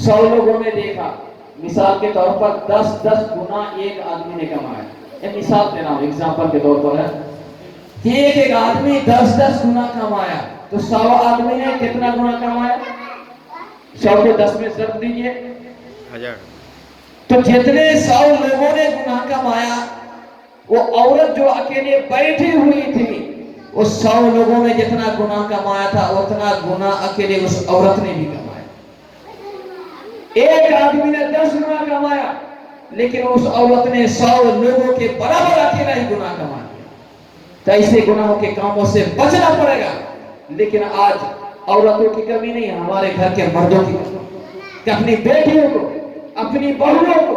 100 लोगों ने देखा, मिसाल के तौर पर 10-10 गुना एक आदमी ने कमाया। एक मिसाल दे रहा हूँ, एग्जाम्पल के तौर पर है कि एक आदमी 10-10 गुना कमाया, तो 100 आदमी ने कितना गुना कमाया? 100 को 10 में ज़रब दीजिए, 1000। तो जितने 100 लोगों ने गुनाह कमाया, वो औरत जो अकेले बैठी हुई थी, वो 100 लोगों ने जितना गुनाह कमाया था उतना गुनाह अकेले उस औरत ने भी कमाया। एक आदमी ने 10 गुना कमाया, लेकिन उस औरत ने 100 लोगों के बराबर अकेला ही गुनाह कमा दिया। तो ऐसे गुनाहों के कामों से बचना पड़ेगा। लेकिन आज औरतों की कमी नहीं, हमारे घर के मर्दों की कमी, कि अपनी बेटियों को, अपनी बहुओं को,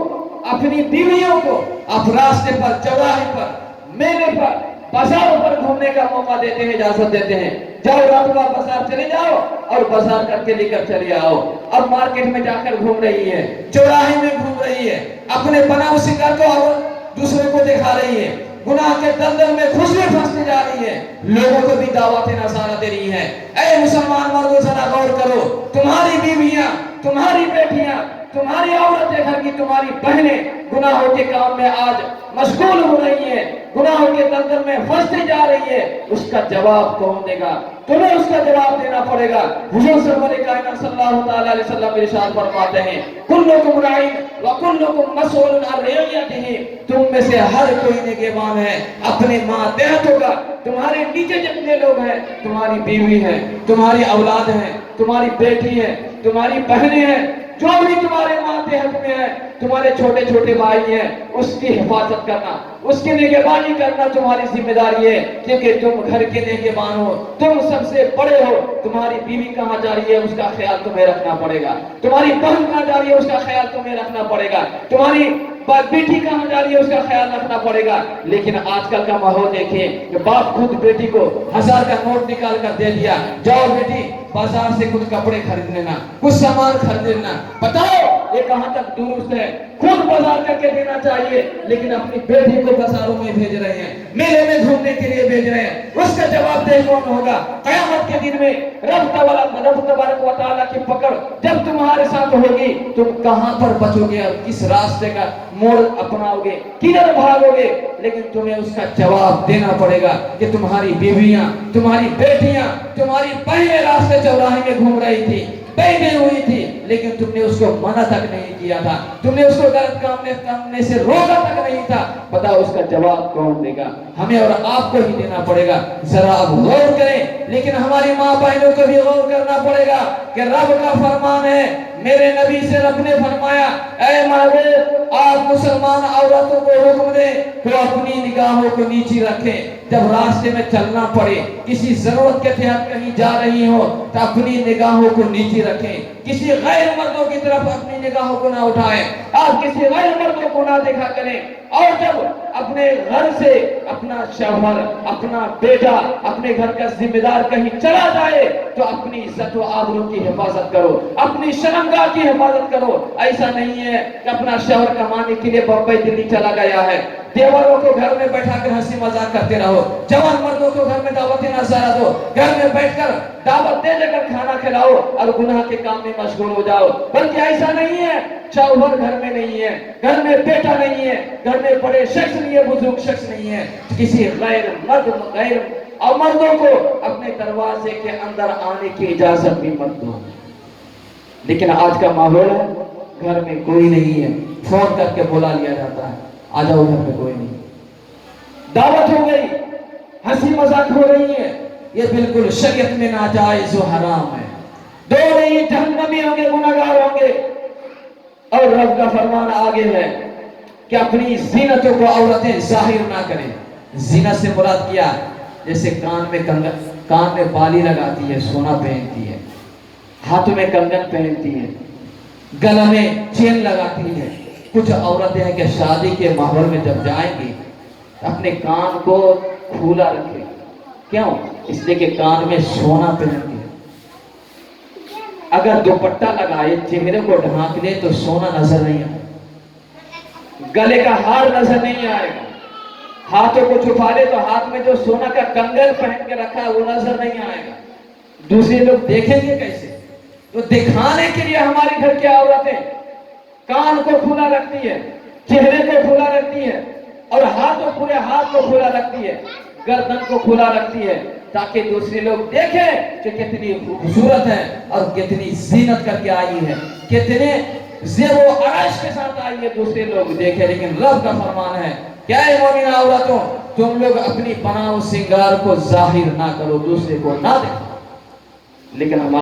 अपनी बीवियों को आप रास्ते पर, चौराहे पर, मेले पर, बाजारों पर घूमने का मौका देते हैं, इजाजत देते हैं। जाओ रात को बाजार चले जाओ और बाजार करके लेकर चले आओ। अब मार्केट में जाकर घूम रही है, चौराहे में घूम रही है, अपने बनाव शिकार को और दूसरे को दिखा रही है, गुनाह के दलदल में खुशबू फंसने जा रही है, लोगों को भी दावत नसारा दे रही है। ऐ मुसलमान मर्दों जरा गौर करो, तुम्हारी बीवियां, तुम्हारी बेटियां, तुम्हारी औरतें घर की, तुम्हारी बहनें गुनाहों के काम में आज मशगूल हो रही है, गुनाहों के दलदल में फंसती जा रही है। उसका जवाब कौन देगा? तुम्हें उसका जवाब देना पड़ेगा। हुजूर सल्लल्लाहु अलैहि वसल्लम इरशाद फरमाते हैं, कुल्लुकुम राइन व कुल्लुकुम मसऊलुन अन रइयतिही, तुम में से हर कोई निगहबान है अपने मातहतों का। तुम्हारे नीचे जितने लोग हैं, तुम्हारी बीवी है, तुम्हारी औलाद है, तुम्हारी बेटी है, तुम्हारी बहनें हैं, जो भी तुम्हारे मातहत में है, तुम्हारे छोटे छोटे भाई हैं, उसकी हिफाजत करना, उसकी निगहबानी करना तुम्हारी जिम्मेदारी है, क्योंकि तुम घर के निगहबान हो, तुम सबसे बड़े हो। तुम्हारी बीवी कहाँ जा रही है उसका ख्याल तुम्हें रखना पड़ेगा, तुम्हारी बहन कहाँ जा रही है उसका ख्याल तुम्हें रखना पड़ेगा, तुम्हारी बेटी कहाँ जा रही है उसका ख्याल रखना पड़ेगा। लेकिन आजकल का माहौल देखिए कि बाप खुद बेटी को 1000 का नोट निकाल कर दे दिया, जाओ बेटी बाजार से कुछ कपड़े खरीद लेना, कुछ सामान खरीद लेना। बताओ ये कहां तक दुरुस्त है? खुद बाजार करके देना चाहिए, लेकिन अपनी बेटी को बाजारों में भेज रहे हैं, मेले में घूमने के लिए भेज रहे हैं। उसका जवाबदेह कौन होगा? कयामत के दिन में रब तबारक व तआला की पकड़ जब तुम्हारे साथ होगी, तुम कहां पर बचोगे और किस रास्ते का मोड़ अपनाओगे, किधर भागोगे? लेकिन तुम्हें उसका जवाब देना पड़ेगा कि तुम्हारी बीवियां, तुम्हारी बेटियां, तुम्हारी बहनें रास्ते चौराहे में घूम रही थी, बैठी हुई थी, लेकिन तुमने उसको मना तक नहीं किया था, तुमने उसको गलत काम करने से रोका तक नहीं था। बताओ उसका जवाब कौन देगा? हमें और आपको ही देना पड़ेगा। जरा अब गौर करें, लेकिन हमारी माँ बहनों को भी गौर करना पड़ेगा कि रब का फरमान है, मेरे नबी से रब ने फरमाया, ऐ महबूब आप मुसलमान औरतों को हुक्म दे तो अपनी निगाहों को नीची रखें। जब रास्ते में चलना पड़े, किसी जरूरत के तहत कहीं जा रही हो, तो अपनी निगाहों को नीची रखें, किसी गैर मर्दों की तरफ अपनी निगाहों को ना उठाएं, आप किसी गैर मर्दों को ना देखा करें। और जब अपने घर से अपना शौहर, अपना बेटा, अपने घर का जिम्मेदार कहीं चला जाए, तो अपनी इज्जत व आबरू की हिफाजत करो, अपनी शर्मगाह की हिफाजत करो। ऐसा नहीं है कि अपना शौहर कमाने के लिए बम्बई दिल्ली चला गया है, देवरों को घर में बैठा कर हंसी मजाक करते रहो, जवान मर्दों को घर में दावत नज़ारा दो, घर में बैठकर दावत दे देकर खाना खिलाओ और गुनाह के काम में मशगूल हो जाओ। बल्कि ऐसा नहीं है, शौहर घर में नहीं है, घर में बेटा नहीं है, घर में बड़े शख्स नहीं है, बुजुर्ग शख्स नहीं है, किसी गैर और मर्दों को अपने दरवाजे के अंदर आने की इजाजत भी मत दो। लेकिन आज का माहौल है, घर में कोई नहीं है, फोन करके बुला लिया जाता है, आ जाओ, घर में कोई नहीं, दावत हो गई, हंसी मजाक हो रही है। ये बिल्कुल शरीयत में नाजायज व हराम है। दो नहीं, जहन्नमी होंगे, गुनहगार होंगे। और रब का फरमान आगे है कि अपनी जीनतों को औरतें जाहिर ना करें। जीनत से मुराद किया, जैसे कान में कंगन, कान में बाली लगाती है, सोना पहनती है, हाथों में कंगन पहनती है, गला में चेन लगाती है। कुछ औरतें हैं कि शादी के माहौल में जब जाएंगी अपने कान को खुला रखें। क्यों? इसलिए कि कान में सोना पहनती है। अगर दुपट्टा लगाए, चेहरे को ढांक ले, तो सोना नजर नहीं आएगा, गले का हार नजर नहीं आएगा, हाथों को छुपा ले तो हाथ में जो सोना का कंगन पहन के रखा है वो नजर नहीं आएगा। दूसरे लोग देखेंगे कैसे? تو دکھانے کے لیے ہمارے گھر کی عورتیں کان کو کھلا رکھتی ہے، چہرے کو کھلا رکھتی ہے، اور پورے ہاتھ کو کھلا رکھتی ہے، گردن کو کھلا رکھتی ہے، تاکہ دوسرے لوگ دیکھیں کہ کتنی خوبصورت ہے اور کتنی زینت کر کے آئی ہے، کتنے زیب و آرائش کے ساتھ آئی ہے، دوسرے لوگ دیکھیں۔ لیکن رب کا فرمان ہے کیا ہے مومنہ عورتوں، تم لوگ اپنی بناؤ سنگار کو ظاہر نہ کرو، دوسرے کو نہ دکھاؤ۔ لیکن ہمارے